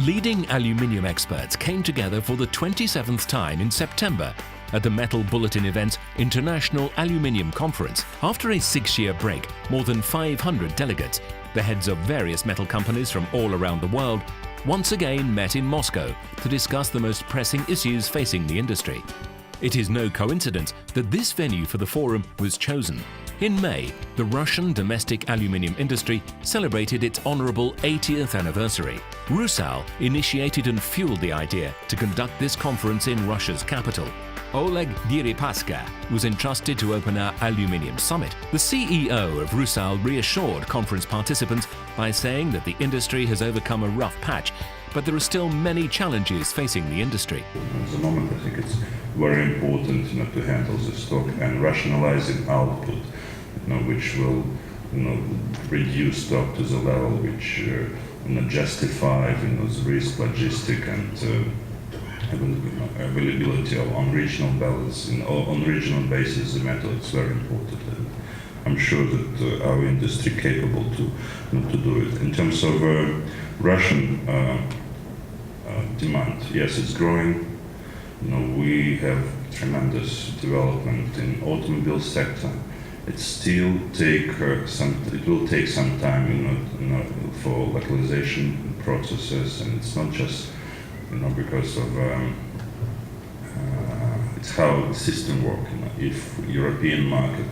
Leading aluminium experts came together for the 27th time in September at the Metal Bulletin event's International Aluminium Conference. After a 6-year break, more than 500 delegates, the heads of various metal companies from all around the world, once again met in Moscow to discuss the most pressing issues facing the industry. It is no coincidence that this venue for the forum was chosen. In May, the Russian domestic aluminium industry celebrated its honorable 80th anniversary. RUSAL initiated and fueled the idea to conduct this conference in Russia's capital. Oleg Deripaska was entrusted to open our aluminium summit. The CEO of RUSAL reassured conference participants by saying that the industry has overcome a rough patch, but there are still many challenges facing the industry. At the moment, I think it's very important to handle the stock and rationalizing output, which will reduce stock to the level which justify the risk, logistic, and availability on regional balance. On regional basis, the metal is very important. And I'm sure that our industry capable to do it. In terms of Russian demand, yes, it's growing. We have tremendous development in automobile sector. It will take some time, for localization processes, and it's not just because of it's how the system works. If European market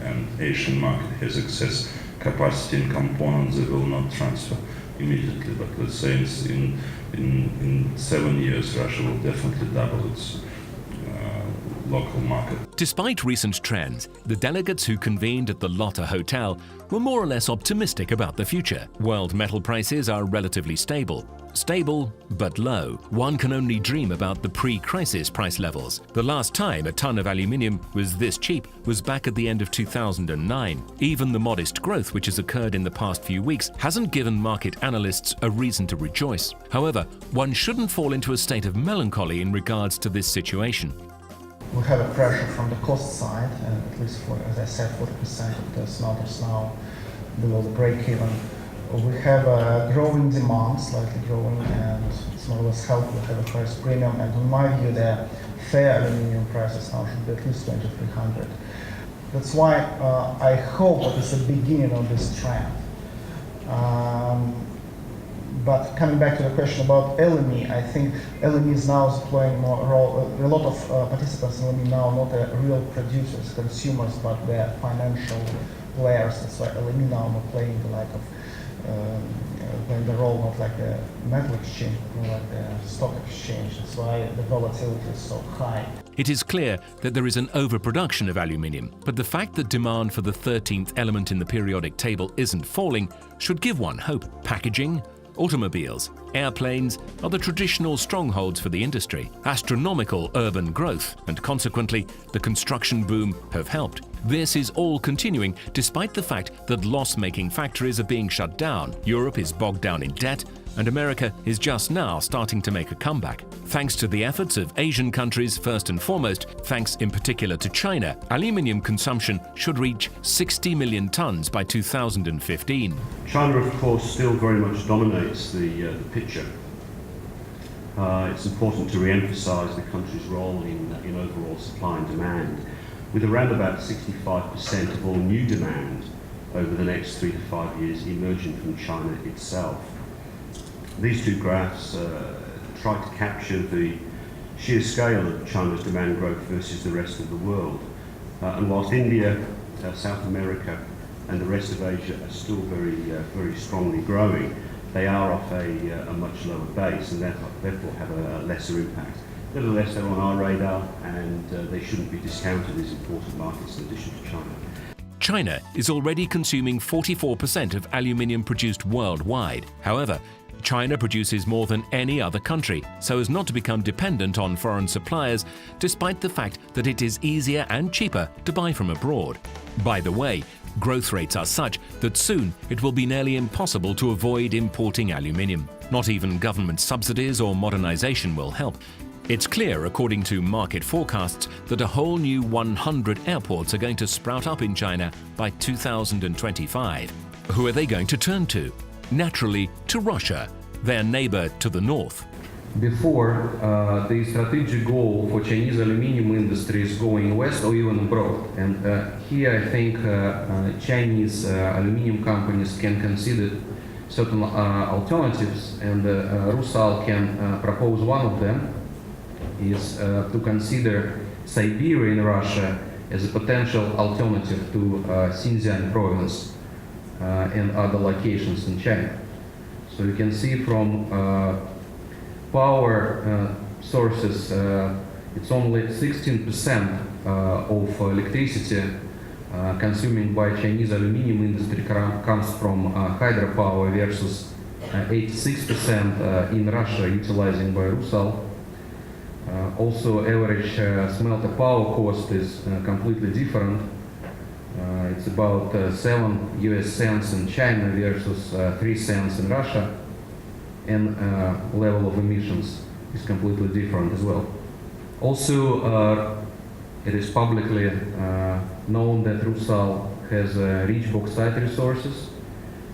and Asian market has excess capacity in components, they will not transfer immediately. But let's say in 7 years, Russia will definitely double its local market. Despite recent trends, the delegates who convened at the Lotte Hotel were more or less optimistic about the future. World metal prices are relatively stable. Stable, but low. One can only dream about the pre-crisis price levels. The last time a ton of aluminium was this cheap was back at the end of 2009. Even the modest growth which has occurred in the past few weeks hasn't given market analysts a reason to rejoice. However, one shouldn't fall into a state of melancholy in regards to this situation. We have a pressure from the cost side, and at least for, as I said, 40% of the smelters now below the break-even. We have a growing demand, slightly growing, and it's more or less helpful. We have a first premium, and in my view, the fair aluminium prices now should be at least 2,300. That's why I hope that it's the beginning of this trend. But coming back to the question about LME, I think LME is now playing more role. A lot of participants in LME now not real producers, consumers, but they're financial players. That's why LME now not playing playing the role not like a metal exchange, but more like a stock exchange. That's why the volatility is so high. It is clear that there is an overproduction of aluminium, but the fact that demand for the 13th element in the periodic table isn't falling should give one hope. Packaging, automobiles, airplanes are the traditional strongholds for the industry. Astronomical urban growth and consequently the construction boom have helped. This is all continuing despite the fact that loss-making factories are being shut down, Europe is bogged down in debt, and America is just now starting to make a comeback. Thanks to the efforts of Asian countries first and foremost, thanks in particular to China, aluminium consumption should reach 60 million tons by 2015. China, of course, still very much dominates the picture. It's important to re-emphasize the country's role in overall supply and demand, with around about 65% of all new demand over the next 3 to 5 years emerging from China itself. These two graphs try to capture the sheer scale of China's demand growth versus the rest of the world. And whilst India, South America and the rest of Asia are still very strongly growing, they are off a much lower base and therefore have a lesser impact. Nevertheless, they're on our radar and they shouldn't be discounted as important markets in addition to China. China is already consuming 44% of aluminium produced worldwide. However, China produces more than any other country, so as not to become dependent on foreign suppliers, despite the fact that it is easier and cheaper to buy from abroad. By the way, growth rates are such that soon it will be nearly impossible to avoid importing aluminium. Not even government subsidies or modernization will help. It's clear, according to market forecasts, that a whole new 100 airports are going to sprout up in China by 2025. Who are they going to turn to? Naturally, to Russia. their neighbor to the north. Before, the strategic goal for Chinese aluminium industry is going west or even abroad. And here I think Chinese aluminium companies can consider certain alternatives, and RUSAL can propose one of them is to consider Siberia in Russia as a potential alternative to Xinjiang province and other locations in China. So you can see from power sources, it's only 16% of electricity consuming by Chinese aluminium industry comes from hydropower versus 86% in Russia utilizing by RUSAL. Also, average smelter power cost is completely different. It's about 7 US cents in China versus 3 cents in Russia, and level of emissions is completely different as well. Also, it is publicly known that RUSAL has rich bauxite resources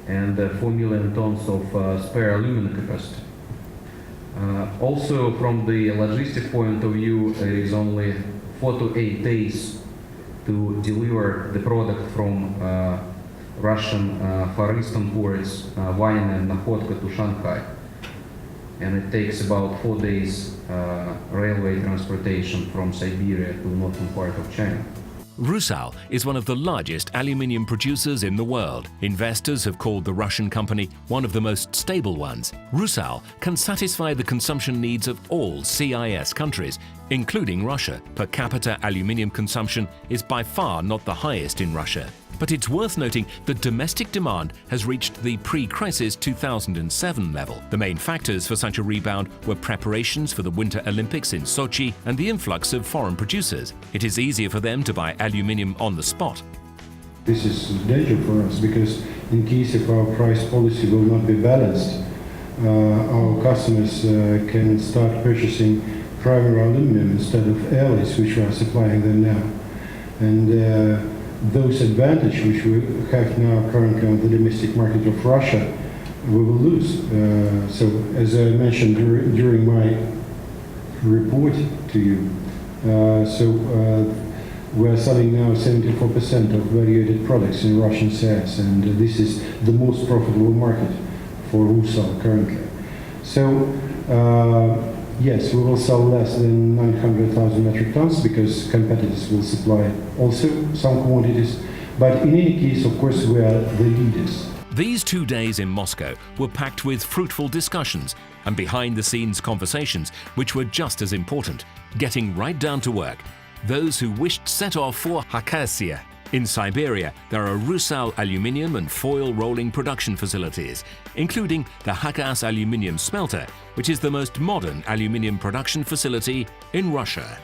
and 4 million tons of spare alumina capacity. Also, from the logistic point of view, it is only 4 to 8 days to deliver the product from Russian Far Eastern ports, Vienna and Nakhodka, to Shanghai. And it takes about 4 days railway transportation from Siberia to the northern part of China. RUSAL is one of the largest aluminium producers in the world. Investors have called the Russian company one of the most stable ones. RUSAL can satisfy the consumption needs of all CIS countries, including Russia. Per capita aluminium consumption is by far not the highest in Russia. But it's worth noting that domestic demand has reached the pre-crisis 2007 level. The main factors for such a rebound were preparations for the Winter Olympics in Sochi and the influx of foreign producers. It is easier for them to buy aluminium on the spot. This is a danger for us because in case if our price policy will not be balanced, our customers can start purchasing primary aluminum instead of alloys, which we are supplying them now. And those advantages which we have now currently on the domestic market of Russia, we will lose. So as I mentioned during my report to you, we are selling now 74% of variated products in Russian CIS, and this is the most profitable market for RUSAL currently. So yes, we will sell less than 900,000 metric tons because competitors will supply also some quantities. But in any case, of course, we are the leaders. These 2 days in Moscow were packed with fruitful discussions and behind-the-scenes conversations, which were just as important, getting right down to work. Those who wished set off for Khakassia. In Siberia, there are RUSAL aluminium and foil rolling production facilities, including the Khakas aluminium smelter, which is the most modern aluminium production facility in Russia.